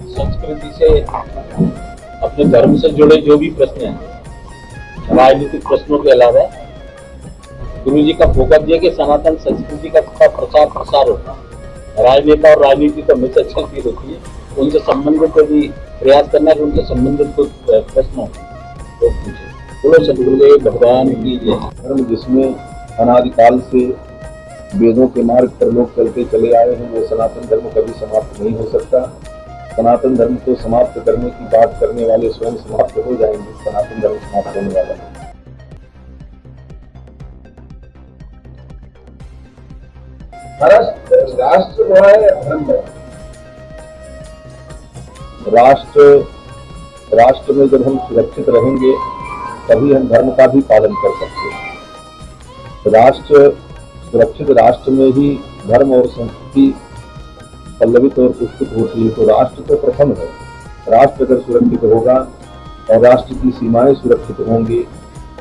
संस्कृति से, अपने धर्म से जुड़े जो भी प्रश्न हैं, राजनीतिक प्रश्नों के अलावा गुरु जी का फोकस दिया कि सनातन संस्कृति का प्रचार प्रसार होता है। राजनेता और राजनीति तो हमेशा चलती रहती है, उनसे संबंधित यदि प्रयास करना है, उनसे संबंधित कुछ प्रश्न तो पूछे। बोलो सदगुरुदेव भगवान की जय। धर्म जिसमें अनादिकाल से वेदों के मार्ग पर लोग चलते चले आए हैं, वो सनातन धर्म कभी समाप्त नहीं हो सकता। सनातन धर्म को समाप्त करने की बात करने वाले स्वयं समाप्त हो जाएंगे। सनातन धर्म समाप्त होने वाला है। राष्ट्र बड़ा है या धर्म है? राष्ट्र में जब हम सुरक्षित रहेंगे तभी हम धर्म का भी पालन कर सकते हैं। सुरक्षित राष्ट्र में ही धर्म और संस्कृति पल्लवित और पुष्पित होती है। तो राष्ट्र तो प्रथम है। राष्ट्र अगर सुरक्षित होगा और राष्ट्र की सीमाएं सुरक्षित होंगी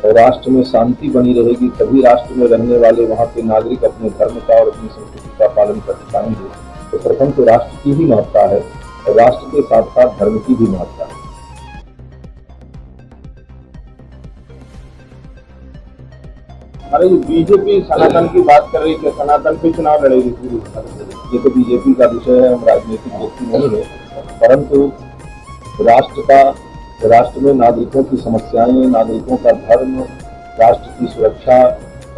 और राष्ट्र में शांति बनी रहेगी, तभी राष्ट्र में रहने वाले वहाँ के नागरिक अपने धर्म का और अपनी संस्कृति का पालन कर पाएंगे। तो प्रथम तो राष्ट्र की ही महत्ता है और राष्ट्र के साथ साथ धर्म की भी महत्ता है। अरे बीजेपी सनातन की बात कर रही थी, सनातन पे चुनाव लड़ेगी पूरी। ये तो बीजेपी का विषय है, हम राजनीतिक व्यक्ति नहीं है, परंतु राष्ट्र में नागरिकों की समस्याएं, नागरिकों का धर्म, राष्ट्र की सुरक्षा,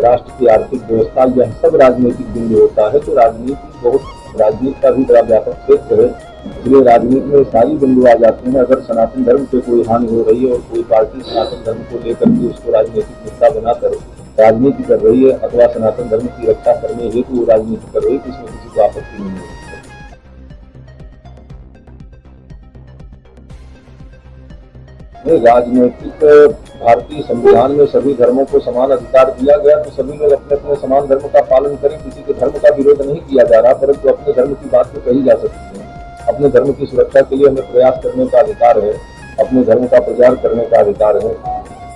राष्ट्र की आर्थिक व्यवस्था, यह सब राजनीतिक बिंदु होता है। तो राजनीति का भी बड़ा व्यापक क्षेत्र है, इसलिए राजनीति में सारी बिंदु आ जाते हैं। अगर सनातन धर्म पे कोई हानि हो रही है और कोई पार्टी सनातन धर्म को लेकर के उसको राजनीतिक मुद्दा बनाकर राजनीति कर रही है अथवा सनातन धर्म की रक्षा करने हेतु राजनीति कर रही है, तो इसमें किसी को आपत्ति नहीं है। राजनीतिक भारतीय संविधान में सभी धर्मों को समान अधिकार दिया गया, तो सभी लोग अपने अपने समान धर्म का पालन करें। किसी के धर्म का विरोध नहीं किया जा रहा, परंतु अपने धर्म की बात तो कही जा सकती है। अपने धर्म की सुरक्षा के लिए हमें प्रयास करने का अधिकार है, अपने धर्म का प्रचार करने का अधिकार है।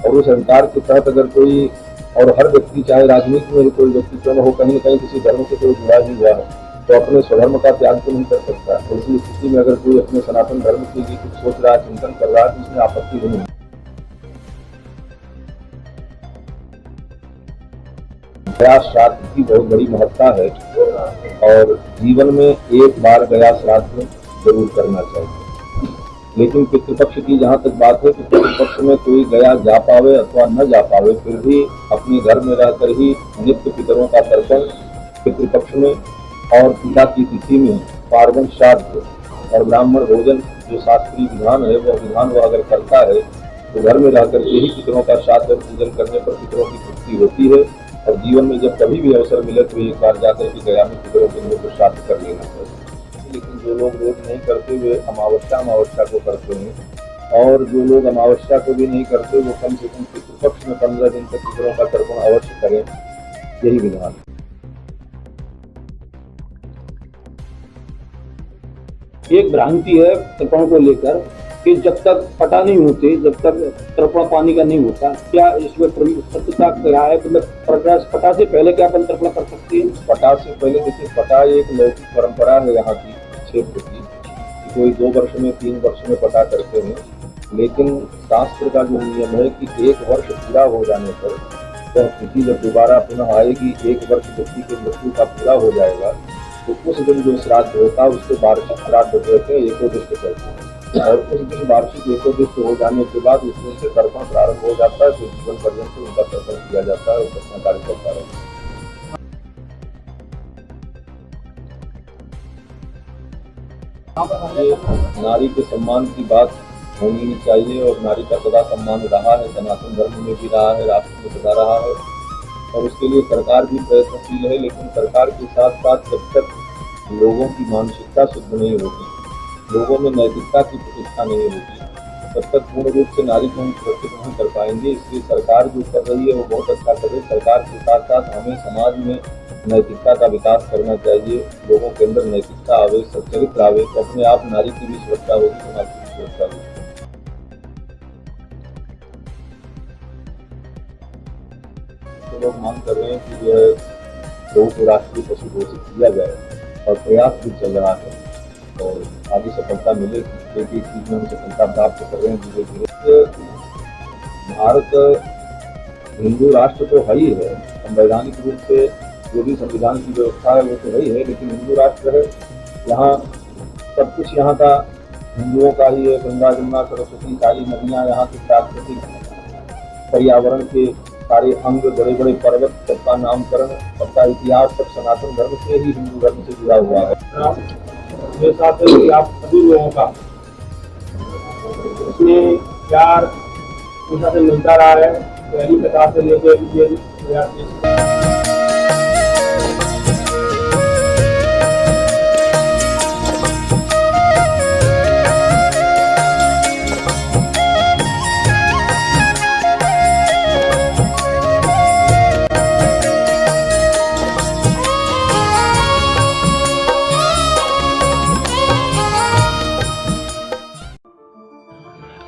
और उस अधिकार के तहत अगर कोई और हर व्यक्ति, चाहे राजनीति में कोई व्यक्ति क्यों न हो, कहीं न कहीं किसी धर्म से कोई जुड़ा ही हुआ है, तो अपने स्वधर्म का त्याग तो नहीं कर सकता। ऐसी स्थिति में अगर कोई अपने सनातन धर्म के लिए कुछ सोच रहा है, चिंतन कर रहा है, तो इसमें आपत्ति नहीं है। गया श्राद्ध की बहुत बड़ी महत्ता है और जीवन में एक बार गया श्राद्ध जरूर करना चाहिए। लेकिन पितृपक्ष की जहाँ तक बात है कि पितृपक्ष में कोई गया जा पावे अथवा न जा पावे, फिर भी अपने घर में रहकर ही नित्य पितरों का तर्पण पितृपक्ष में और पिता की तिथि में पार्वन श्राद्ध और ब्राह्मण भोजन जो शास्त्रीय विधान है, वह विधान वह अगर करता है तो घर में रहकर के ही पितरों का श्राद्ध और पूजन करने पर पितरों की तृप्ति होती है। और जीवन में जब कभी भी अवसर मिले तो एक बार जाकर के गया में पितरों के लिए श्राद्ध कर लेना चाहिए। लेकिन जो लोग रोज नहीं करते वे अमावस्या को करते हैं, और जो लोग अमावस्या को भी नहीं करते वो कम से कम पितृपक्ष में 15 दिन तक पितरों का तर्पण अवश्य करें। यही विधान। एक भ्रांति है तर्पण को लेकर कि जब तक पटा नहीं होते, जब तक तर्पण पानी का नहीं होता, क्या इसमें सत्यता क्या है? मतलब पटा से पहले क्या अपन तर्पण कर सकते हैं? पटा से पहले देखिए, पटा एक लौकिक परंपरा है यहाँ की क्षेत्र की, कोई 2 वर्ष में 3 वर्ष में पटा करते हैं। लेकिन शास्त्र का जो नियम है कि 1 वर्ष पूरा हो जाने पर वह तिथि जब दोबारा पुनः आएगी, 1 वर्ष व्यक्ति के मृत्यु का पूरा हो जाएगा, तो उस दिन जो श्राद्ध होता है उसको वार्षिक श्राद्ध कहते हैं, एकोदिष्ट कहते हैं। और उस दिन वार्षिक एकोदिष्ट हो जाने के बाद उस दिन से तर्पण प्रारंभ हो जाता है, फिर जीवन पर्यंत उनका तर्पण किया जाता है और तर्पण कार्य चलता रहता है। नारी के सम्मान की बात होनी ही चाहिए और नारी का सदा सम्मान रहा है, सनातन धर्म में भी रहा है, राष्ट्र में सदा रहा है और उसके लिए सरकार भी प्रयत्नशील है। लेकिन सरकार के साथ साथ जब तक लोगों की मानसिकता शुद्ध नहीं होती, लोगों में नैतिकता की प्रतिष्ठा नहीं होती, तब तक पूर्ण रूप से नारी को हम सुरक्षित नहीं कर पाएंगे। इसलिए सरकार जो कर रही है वो बहुत अच्छा कर रही है। सरकार के साथ साथ हमें समाज में नैतिकता का विकास करना चाहिए, लोगों के अंदर नैतिकता आवे, सच्चरित्र आवे, तो अपने आप नारी की भी सुरक्षा होगी, समाज की भी सुरक्षा होगी। तो लोग मांग कर रहे हैं कि जो है गौ को राष्ट्रीय पशु घोषित किया जाए और प्रयास भी चल रहा है। और आगे सफलता मिले। एक एक चीज में हम सफलता प्राप्त कर रहे हैं धीरे धीरे। भारत हिंदू राष्ट्र तो है ही है, संवैधानिक रूप से जो भी संविधान की व्यवस्था है वो तो है ही है, लेकिन हिंदू राष्ट्र है, यहाँ सब कुछ यहाँ का हिंदुओं का ही है। गंगा जमुना सरस्वती सारी नदियाँ, यहाँ के प्राकृतिक पर्यावरण के सारे अंग, बड़े बड़े पर्वत, सबका नामकरण, सबका इतिहास सब सनातन धर्म से ही, हिंदू धर्म से जुड़ा हुआ है। मेरे साथ है कि आप सभी लोगों का इसमें प्यार हमेशा से मिलता रहा है, पहली कथा से लेकर ये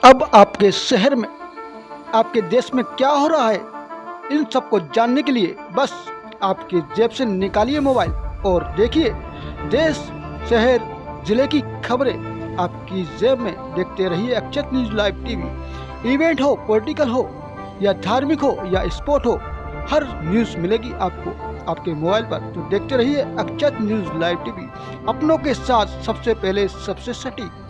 अब आपके शहर में, आपके देश में क्या हो रहा है, इन सबको जानने के लिए बस आपके जेब से निकालिए मोबाइल और देखिए देश, शहर, जिले की खबरें आपकी जेब में। देखते रहिए अक्षत न्यूज़ लाइव टीवी। इवेंट हो, पॉलिटिकल हो या धार्मिक हो या स्पोर्ट हो, हर न्यूज़ मिलेगी आपको आपके मोबाइल पर। तो देखते रहिए अक्षत न्यूज़ लाइव टीवी, अपनों के साथ सबसे पहले, सबसे सटीक।